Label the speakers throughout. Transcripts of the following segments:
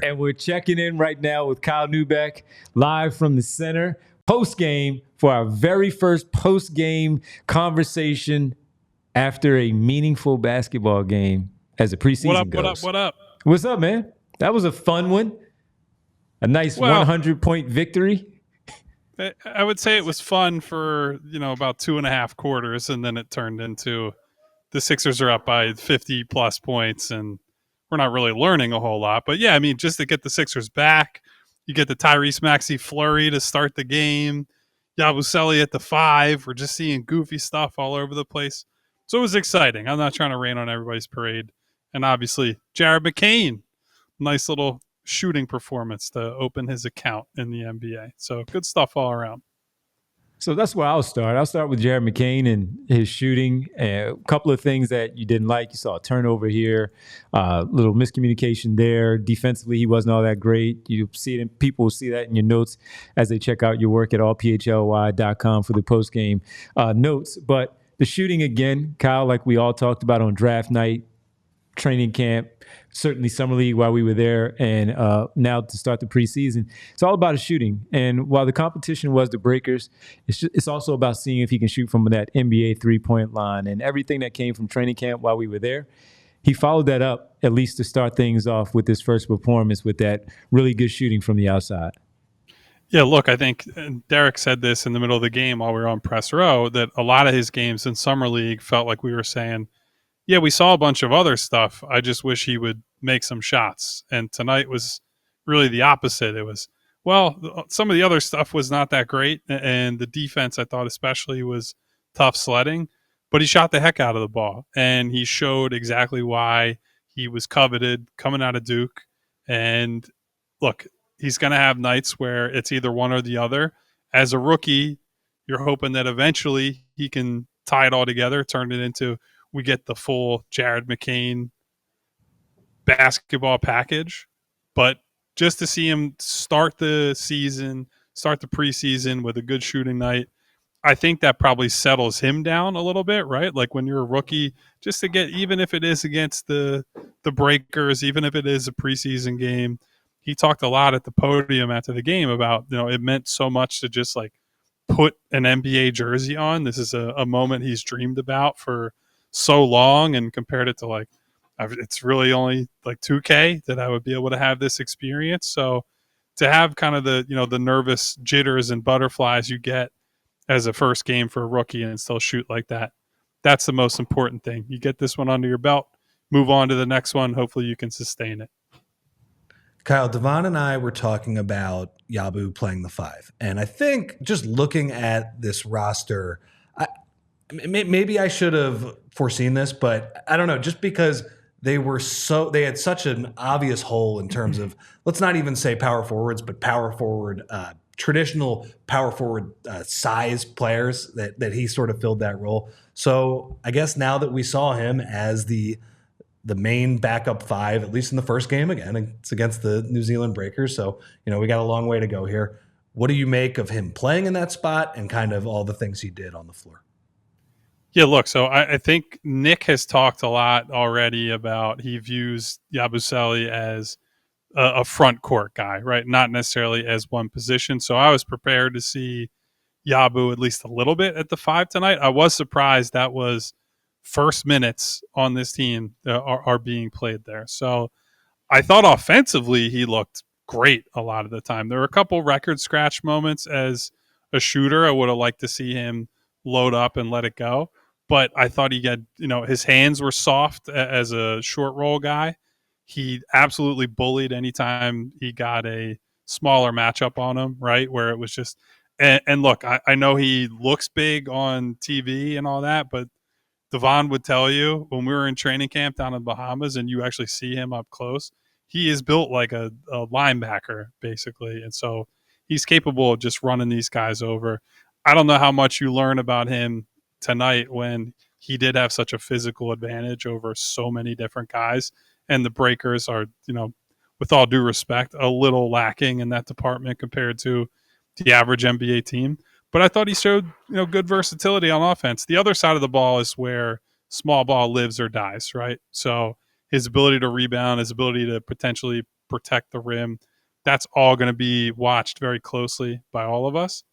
Speaker 1: And we're checking in right now with Kyle Neubeck, live from the center, post-game, for our very first post-game conversation after a meaningful basketball game as the preseason goes.
Speaker 2: What up?
Speaker 1: What's up, man? That was a fun one. A nice 100-point victory.
Speaker 2: I would say it was fun for, about 2.5 quarters, and then it turned into the Sixers are up by 50-plus points, and we're not really learning a whole lot. But, yeah, I mean, just to get the Sixers back, you get the Tyrese Maxey flurry to start the game, Yabusele at the 5. We're just seeing goofy stuff all over the place. So it was exciting. I'm not trying to rain on everybody's parade. And obviously, Jared McCain, nice little shooting performance to open his account in the NBA. So good stuff all around.
Speaker 1: So that's where I'll start. I'll start with Jared McCain and his shooting. A couple of things that you didn't like. You saw a turnover here, little miscommunication there. Defensively, he wasn't all that great. You see it, people will see that in your notes as they check out your work at allphly.com for the post-game notes. But the shooting again, Kyle, like we all talked about on draft night, training camp, certainly summer league while we were there, and now to start the preseason, it's all about his shooting. And while the competition was the breakers, it's also about seeing if he can shoot from that NBA three-point line. And everything that came from training camp while we were there, he followed that up, at least to start things off with his first performance with that really good shooting from the outside.
Speaker 2: Yeah, look, I think Derek said this in the middle of the game while we were on press row, that a lot of his games in summer league felt like we were saying, yeah, we saw a bunch of other stuff. I just wish he would make some shots. And tonight was really the opposite. It was, some of the other stuff was not that great. And the defense, I thought especially, was tough sledding. But he shot the heck out of the ball. And he showed exactly why he was coveted coming out of Duke. And look, he's going to have nights where it's either one or the other. As a rookie, you're hoping that eventually he can tie it all together, turn it into – we get the full Jared McCain basketball package. But just to see him start the preseason with a good shooting night, I think that probably settles him down a little bit, right? Like when you're a rookie, just to get, even if it is against the breakers, even if it is a preseason game, he talked a lot at the podium after the game about, it meant so much to just like put an NBA jersey on. This is a moment he's dreamed about for so long, and compared it to like, it's really only like 2K that I would be able to have this experience. So to have kind of the nervous jitters and butterflies you get as a first game for a rookie and still shoot like that, that's the most important thing. You get this one under your belt, move on to the next one. Hopefully you can sustain it.
Speaker 3: Kyle, Devon and I were talking about Yabu playing the 5. And I think just looking at this roster, maybe I should have foreseen this, but I don't know, just because they had such an obvious hole in terms of, let's not even say power forwards, but power forward, traditional power forward size players that he sort of filled that role. So I guess now that we saw him as the main backup 5, at least in the first game, again, it's against the New Zealand Breakers. So, we got a long way to go here. What do you make of him playing in that spot and kind of all the things he did on the floor?
Speaker 2: Yeah, look, so I think Nick has talked a lot already about he views Yabusele as a front court guy, right? Not necessarily as one position. So I was prepared to see Yabu at least a little bit at the 5 tonight. I was surprised that was first minutes on this team that are being played there. So I thought offensively he looked great a lot of the time. There were a couple record scratch moments as a shooter. I would have liked to see him load up and let it go. But I thought he had, his hands were soft as a short roll guy. He absolutely bullied anytime he got a smaller matchup on him, right? Where it was just, and look, I know he looks big on TV and all that, but Devon would tell you when we were in training camp down in Bahamas and you actually see him up close, he is built like a linebacker, basically. And so he's capable of just running these guys over. I don't know how much you learn about him tonight when he did have such a physical advantage over so many different guys, and the breakers are, with all due respect, a little lacking in that department compared to the average NBA team. But I thought he showed, good versatility on offense. The other side of the ball is where small ball lives or dies, right? So his ability to rebound, his ability to potentially protect the rim. That's all going to be watched very closely by all of us.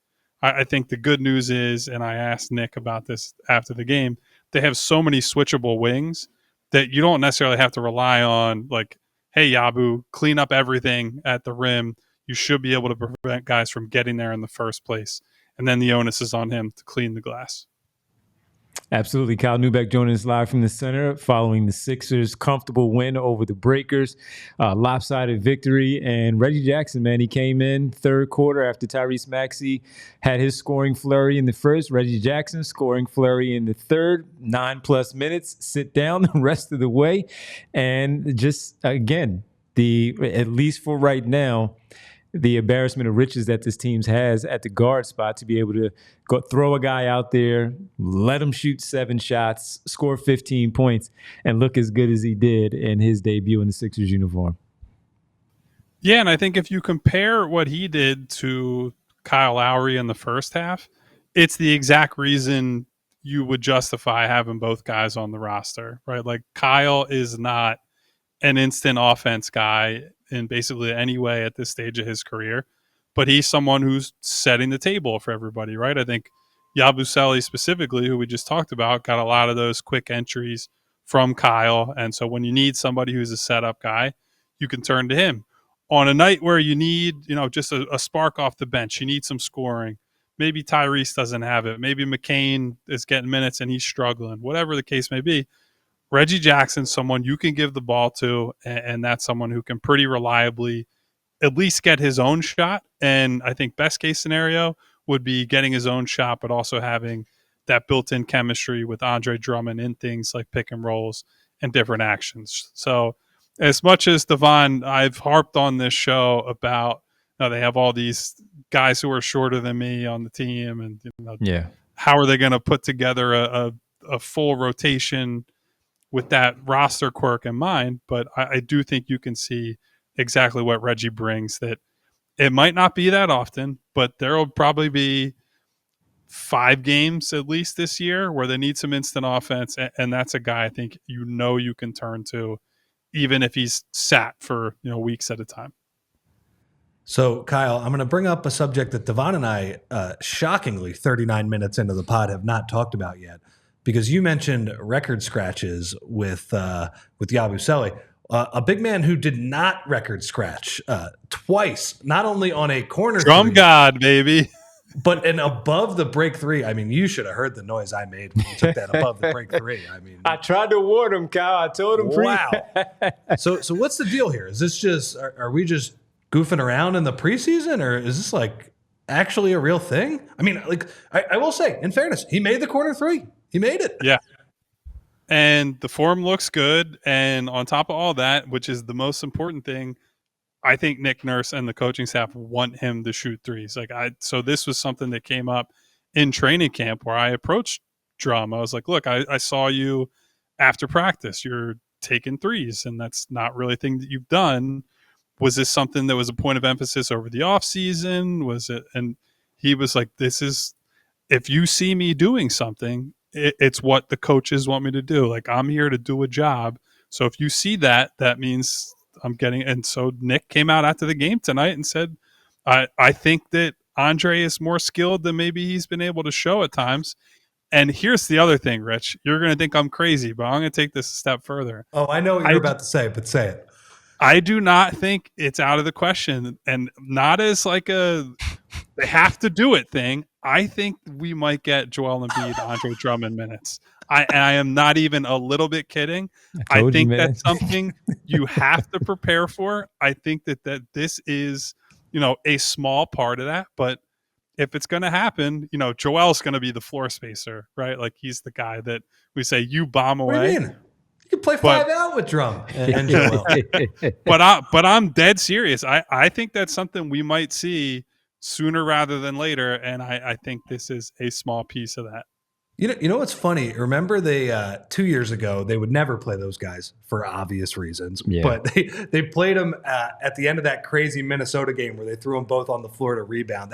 Speaker 2: I think the good news is, and I asked Nick about this after the game, they have so many switchable wings that you don't necessarily have to rely on, like, hey, Yabu, clean up everything at the rim. You should be able to prevent guys from getting there in the first place. And then the onus is on him to clean the glass.
Speaker 1: Absolutely. Kyle Neubeck joining us live from the center following the Sixers' comfortable win over the Breakers, lopsided victory. And Reggie Jackson, man, he came in third quarter after Tyrese Maxey had his scoring flurry in the first. Reggie Jackson scoring flurry in the third, 9+ minutes, sit down the rest of the way. And just, again, at least for right now, the embarrassment of riches that this team has at the guard spot to be able to go throw a guy out there, let him shoot 7 shots, score 15 points, and look as good as he did in his debut in the Sixers uniform.
Speaker 2: Yeah, and I think if you compare what he did to Kyle Lowry in the first half, it's the exact reason you would justify having both guys on the roster, right? Like, Kyle is not an instant offense guy in basically any way at this stage of his career, but he's someone who's setting the table for everybody, right? I think Yabusele specifically, who we just talked about, got a lot of those quick entries from Kyle. And so when you need somebody who's a setup guy, you can turn to him. On a night where you need, just a spark off the bench, you need some scoring. Maybe Tyrese doesn't have it. Maybe McCain is getting minutes and he's struggling. Whatever the case may be, Reggie Jackson, someone you can give the ball to, and that's someone who can pretty reliably at least get his own shot. And I think best case scenario would be getting his own shot, but also having that built-in chemistry with Andre Drummond in things like pick and rolls and different actions. So as much as Devon, I've harped on this show about, they have all these guys who are shorter than me on the team, and how are they going to put together a full rotation with that roster quirk in mind? But I do think you can see exactly what Reggie brings, that it might not be that often, but there will probably be 5 games at least this year where they need some instant offense. And that's a guy I think you can turn to, even if he's sat for weeks at a time.
Speaker 3: So, Kyle, I'm going to bring up a subject that Devon and I, shockingly, 39 minutes into the pod, have not talked about yet, because you mentioned record scratches with Yabusele, a big man who did not record scratch twice, not only on a corner
Speaker 2: drum
Speaker 3: three,
Speaker 2: god, baby,
Speaker 3: but an above the break three. I mean, you should have heard the noise I made when you took that above the break three. I mean,
Speaker 1: I tried to warn him, Kyle. I told him.
Speaker 3: Wow. So what's the deal here? Is this just are we just goofing around in the preseason, or is this like actually a real thing? I mean, like I will say, in fairness, he made the corner three. He made it.
Speaker 2: Yeah. And the form looks good. And on top of all that, which is the most important thing, I think Nick Nurse and the coaching staff want him to shoot threes. So this was something that came up in training camp where I approached Drum. I was like, look, I saw you after practice. You're taking threes, and that's not really a thing that you've done. Was this something that was a point of emphasis over the offseason? Was it? And he was like, if you see me doing something, it's what the coaches want me to do. Like, I'm here to do a job. So if you see that means I'm getting. And so Nick came out after the game tonight and said, I think that Andre is more skilled than maybe he's been able to show at times. And here's the other thing, Rich. You're going to think I'm crazy, but I'm going to take this a step further.
Speaker 3: Oh, I know what you're about to say, but say it.
Speaker 2: I do not think it's out of the question, and not as like they have to do it thing. I think we might get Joel Embiid, Andre Drummond minutes. I am not even a little bit kidding. I think that's something you have to prepare for. I think that this is, a small part of that, but if it's going to happen, Joel's going to be the floor spacer, right? Like, he's the guy that we say, you bomb away.
Speaker 3: What do you mean? You can play 5 out with Drum and Joel.
Speaker 2: But I'm dead serious. I think that's something we might see sooner rather than later, and I think this is a small piece of that.
Speaker 3: You know what's funny? Remember they 2 years ago, they would never play those guys for obvious reasons, but they played them at the end of that crazy Minnesota game where they threw them both on the floor to rebound.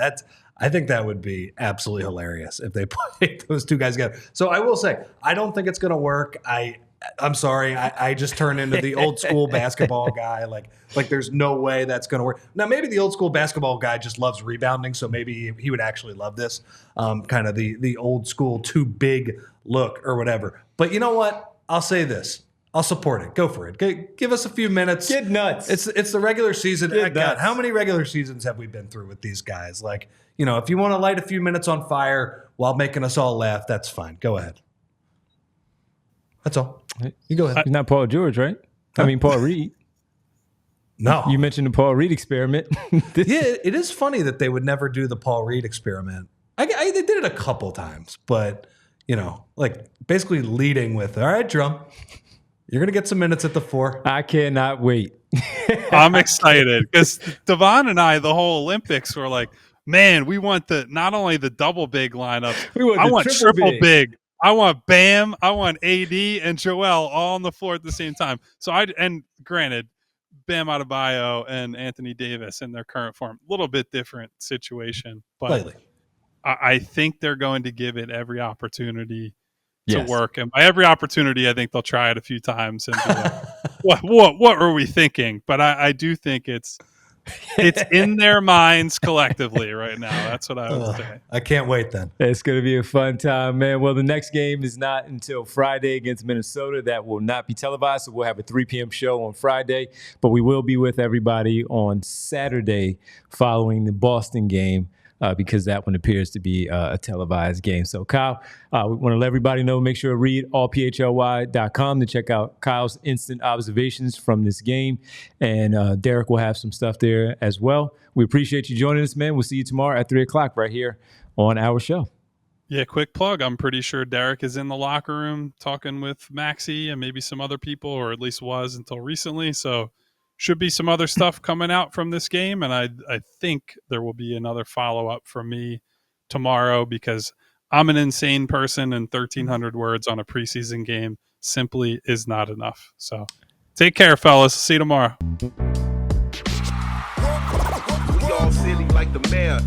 Speaker 3: I think that would be absolutely hilarious if they played those two guys together. So I will say, I don't think it's going to work. I I'm sorry, I just turned into the old school basketball guy. Like there's no way that's going to work. Now, maybe the old school basketball guy just loves rebounding, so maybe he would actually love this, kind of the old school too big look or whatever. But you know what? I'll say this. I'll support it. Go for it. Give us a few minutes.
Speaker 1: Get nuts.
Speaker 3: It's the regular season. God, how many regular seasons have we been through with these guys? Like, if you want to light a few minutes on fire while making us all laugh, that's fine. Go ahead. That's all. You go ahead.
Speaker 1: You're not Paul George, right? I mean, Paul Reed.
Speaker 3: No.
Speaker 1: You mentioned the Paul Reed experiment.
Speaker 3: Yeah, it is funny that they would never do the Paul Reed experiment. They did it a couple times, but, like basically leading with, all right, Drum, you're going to get some minutes at the 4.
Speaker 1: I cannot wait.
Speaker 2: I'm excited because Devon and I, the whole Olympics, were like, man, we want not only the double big lineups, I want triple big. I want Bam, I want AD and Joel all on the floor at the same time. So and granted, Bam Adebayo and Anthony Davis in their current form, a little bit different situation, but I think they're going to give it every opportunity to work. And by every opportunity, I think they'll try it a few times and be like, what were we thinking? But I do think it's in their minds collectively right now. That's what I would say.
Speaker 3: I can't wait then.
Speaker 1: It's going to be a fun time, man. Well, the next game is not until Friday against Minnesota. That will not be televised, so we'll have a 3 p.m. show on Friday. But we will be with everybody on Saturday following the Boston game. Because that one appears to be a televised game. So, Kyle, we want to let everybody know, make sure to read allphly.com to check out Kyle's instant observations from this game. And Derek will have some stuff there as well. We appreciate you joining us, man. We'll see you tomorrow at 3 o'clock right here on our show.
Speaker 2: Yeah, quick plug. I'm pretty sure Derek is in the locker room talking with Maxey and maybe some other people, or at least was until recently. So, should be some other stuff coming out from this game, and I think there will be another follow-up from me tomorrow because I'm an insane person, and 1,300 words on a preseason game simply is not enough. So take care, fellas. See you tomorrow.
Speaker 4: We all silly like the mayor.